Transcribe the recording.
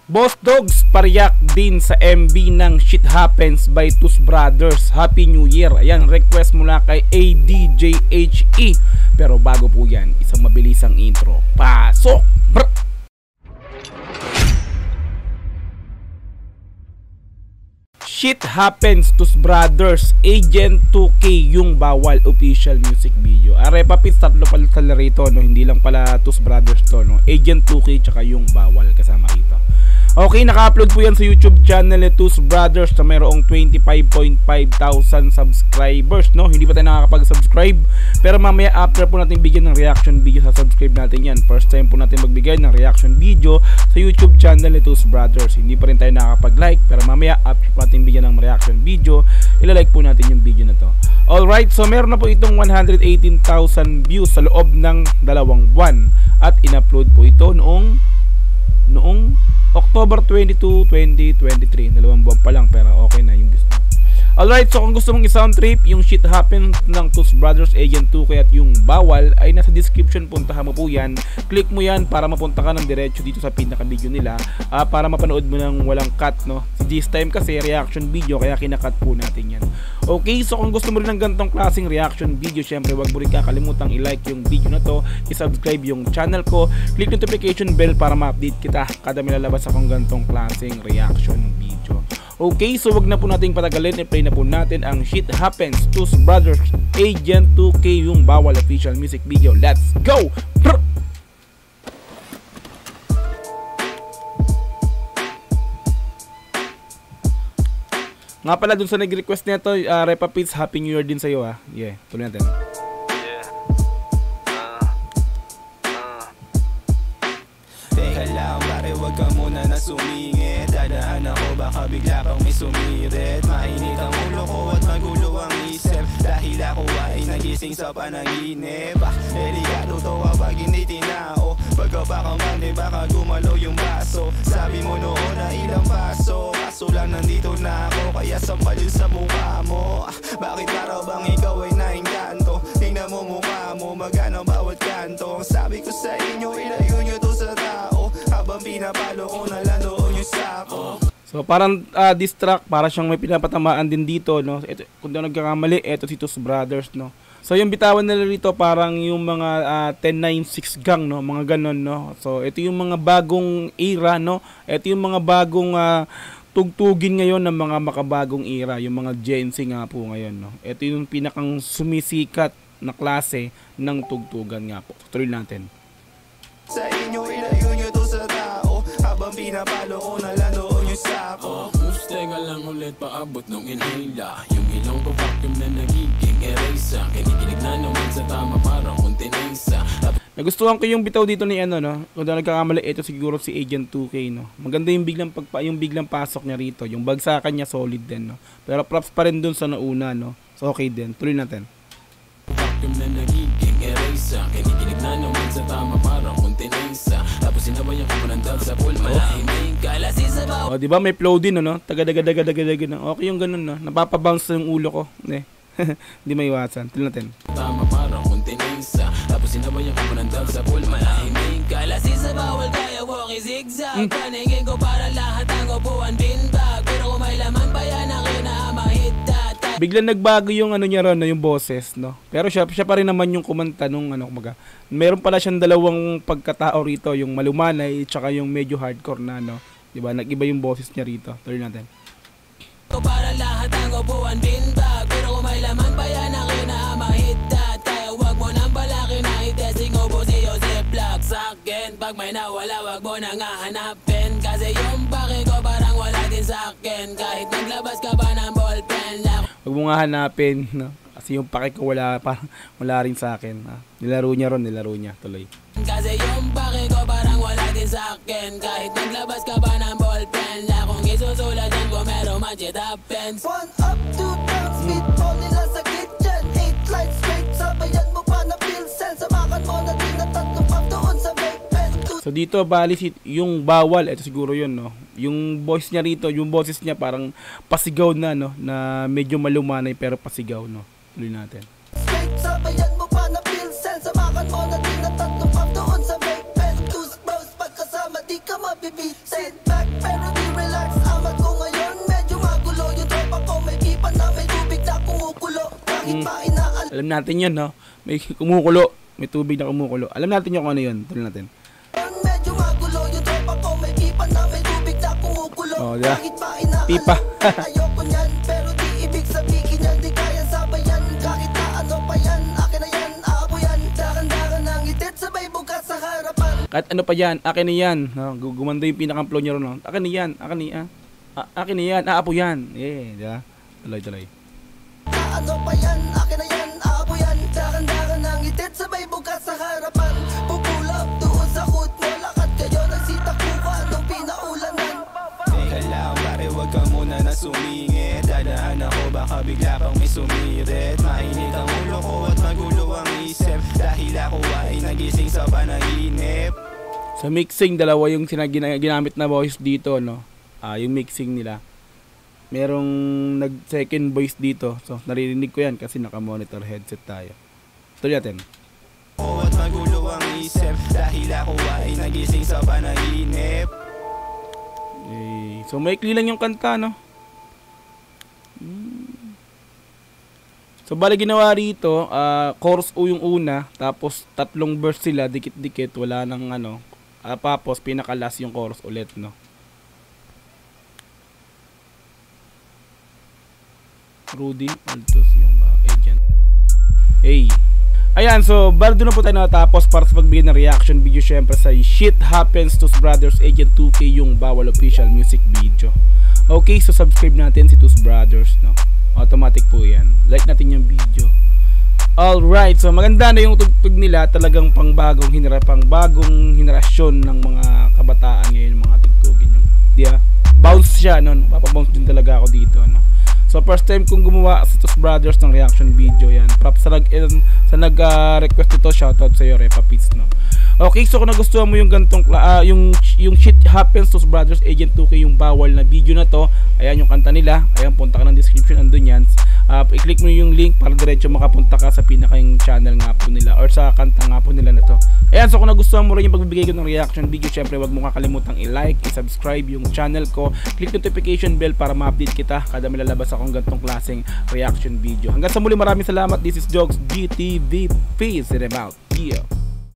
Boss Dogs, pariyak din sa MB ng Shit Happens by Tus Brothers. Happy New Year. Ayan, request mula kay ADJHE. Pero bago po yan, isang mabilisang intro. Pasok! Brr! Shit Happens, Tus Brothers, Agent 2K yung bawal official music video. Arepa Pits, tatlo pala sa rito, no? Hindi lang pala Tus Brothers to, no? Agent 2K tsaka yung bawal kasama rito. Okay, naka-upload po yan sa YouTube channel ni Tus Brothers na mayroong 25.5 thousand subscribers, no? Hindi pa tayo nakakapag-subscribe, pero mamaya after po natin bigyan ng reaction video sa subscribe natin yan. First time po natin magbigay ng reaction video sa YouTube channel ni Tus Brothers. Hindi pa rin tayo nakakapag-like, pero mamaya after po natin bigyan ng reaction video, ilalike po natin yung video na to. Alright, so meron na po itong 118,000 views sa loob ng 2 buwan at in-upload po ito noong October 22, 2023. 2 buwan pa lang pero okay na yung gusto. Alright, so kung gusto mong i-sound trip yung Shit Happens ng Tus Brothers, Agent 2K at yung bawal ay nasa description, puntahan mo po yan. Click mo yan para mapunta ka ng diretso dito sa pinaka-video nila, para mapanood mo ng walang cut, no? This time kasi reaction video kaya kinakat po natin yan. Okay, so kung gusto mo rin ng ganitong klaseng reaction video, syempre wag mo rin kakalimutang i-like yung video na to, i-subscribe yung channel ko, click notification bell para ma-update kita kada may lalabas akong ganitong klaseng reaction video. Okay, so wag na po nating patagalin, i-play na po natin ang Shit Happens, Tus Brothers, Agent 2K yung bawal official music video. Let's go! Brr! Nga pala dun sa nag-request nito, Repa Pits, Happy New Year din sa'yo ha. Yeah, tuloy natin. Teka lang, pare, wag ka muna na sumingit. Dadaan ako, baka bigla pang may sumirit. Mainit ang ulo ko at magulo ang isip, dahil ako ay nagising sa panaginip. Delikado to kapag hindi tinao, baga baka mandi, baka gumalaw yung baso. Sabi mo noon na ilang paso, kaso lang nandito na ako, kaya sampal yun sa mukha mo. Bakit para bang ikaw ay naingkanto? Tingnan mo mukha mo, magana bawat kanto. Sabi ko sa inyo, ilayo nyo to sa tao, habang pinapalo ko na lang doon yung sako. So parang distract, para siyang may pinapatamaan din dito, no? Ito, kung daw nagkakamali, ito si Tus Brothers, no? So yung bitawan nila rito parang yung mga 1096 gang, no? Mga ganon, no? So ito yung mga bagong era, no? Ito yung mga bagong tugtugin ngayon ng mga makabagong era, yung mga Gen Z nga po ngayon, no? Ito yung pinakang sumisikat na klase ng tugtugan nga po. Tuloy natin. Sa inyo, ilayo nyo to sa tao, habang pinapalo ko na lang doon yung sako. Teka lang ulit, paabot nung inhale. Yung ilong ko vacuum na nagiging eraser. Kinikinig na naman sa tama, parang kontinensa. Nagustuhan ko yung bitaw dito ni ano, no? Kung nagkakamali, ito siguro si Agent 2K, no? Maganda yung biglang pasok niya rito. Yung bagsakan niya solid din, no? Pero props pa rin dun sa nauna, no? So okay din. Tuloy natin. Vacuum na nagiging eraser. Kinikinig na naman sa tama, parang kontinensa. Tapos sinabayan ko ng dal sa pool, malahiming kalasi sa bawah. Oh, di ba may flow din, no? Taga-daga-daga-daga-daga. Okay yung ganun, no? Napapabounce yung ulo ko. Hindi maiwasan. Tuloy natin. Tama, parang kontinensa. Tapos sinabayan ko ng dal sa pool, malahiming kalasi sa bawal. Kaya walking zigzag. Paningin ko para lahat ang upuan binbag. Pero kung may laman pa yan, akin na mahita. Biglang nagbago yung ano niya ron, no, yung boses, no. Pero siya pa rin naman yung kumanta nung ano, kumaga. Meron pala siyang dalawang pagkatao rito, yung malumanay tsaka yung medyo hardcore na, no. 'Di ba? Nag-iba yung boses niya rito. Tuloy natin. Para lahat ang upuan binbag. Pero kung may laman pa yan, akin na mahita. Kaya wag mo nang balaki na itesting ubo si Joseph Black sa akin. Pag may nawala, wag mo nang hahanapin. Kasi yung pake ko parang wala din sa akin. Kahit naglabas ka ba ng ballpen lang. Wag mo nga hanapin, no? Kasi yung pake ko wala rin sa akin. Nilaro niya, tuloy. Kasi yung pake ko parang wala din sa akin. Kahit naglabas ka ba ng ballpen lang. Kung isusulat yan ko meron budget happens. 1 up, 2 down, speed ball nila sa kitchen. 8 lines straight, sabayan mo pa na pilsen. Samakan mo na din na tatlong pang doon sa vape pen. So dito bali yung bawal, ito siguro yun, no. Yung voice niya rito, yung boses niya parang pasigaw na, no, na medyo malumanay pero pasigaw, no. Tuloy natin. Straight, sabayan mo pa na pilsen. Samakan mo na din na tatlong pang doon sa vape pen. Tus bros, pagkasama di ka mabibitin. Sit back, alam natin yun, no? May kumukulo, may tubig na kumukulo. Alam natin yung ano yun, tuloy natin. Medyo magulo yung tropa ko, may pipa na may tubig na kumukulo. Oh, diba? Kahit pa inaalam, Pipa. ayoko niyan, pero di ibig sabihin yan, di kaya sabayan. Kahit na ano pa yan, akin na yan, aabo yan. Dakan-dakan ng itit, sabay bukas sa harapan. Kahit ano pa yan, akin na yan. No? Gumanda yung pinaka-flow niya ron. No? Akin na yan, akin na yan. Akin na yan, aapo yan. Diba? Tuloy. Ano pa yan, akin na yan, aabo yan. Dakan-dakan ng itit, sabay bukas sa harapan. Pupulap doon sa hood mo, lakad kayo ng sitakuha nung pinaulanan. Teka lang pare, wag ka muna na sumingit. Dadaan ako, baka bigla pang may sumirit. Mainit ang ulo ko at magulo ang isip, dahil ako ay nagising sa panaginip. Sa mixing, dalawa yung ginamit na voice dito, no? Yung mixing nila. Merong nag-second voice dito. So, naririnig ko yan kasi naka-monitor headset tayo. Tuloy natin. At magulo ang isip, dahil ako ay nagising sa panaginip. So, maikli lang yung kanta, no? So, bali ginawa rito, chorus O yung una, tapos tatlong verse sila, dikit-dikit, wala nang ano. Tapos, pinaka-last yung chorus ulit, no? Rudy Altos yung agent. Hey. Ayan, so bali doon na po tayo natapos para sa pagbigay ng reaction video syempre sa Shit Happens to Brothers Agent 2K yung bawal official music video. Okay, so subscribe natin si Tus Brothers, no? Automatic po yan. Like natin yung video. Alright, so maganda na yung tugtog nila, talagang pangbagong henerasyon ng mga kabataan ngayon, mga tugtugin yung. Diya, bounce siya, no? Papabounce din talaga ako dito, no? So first time kong gumawa sa Tus Brothers ng reaction video yan. Props sa nag-request ito, shoutout sa iyo Repa Pits, no. Okay, so kung nagustuhan mo yung gantong yung Shit Happens to Brothers Agent 2K yung bawal na video na to, ayan yung kanta nila. Ayan, punta ka ng description, andun yan. I-click mo yung link para diretso makapunta ka sa pinakang channel nga po nila or sa kanta nga po nila na to. Ayan, so kung nagustuhan mo rin yung pagbibigay ko ng reaction video, syempre wag mo kakalimutang i-like, i-subscribe yung channel ko, click notification bell para ma-update kita kada may lalabas akong gantong klaseng reaction video. Hanggang sa muli, maraming salamat. This is Jokes GTV. Peace and about. Yeah.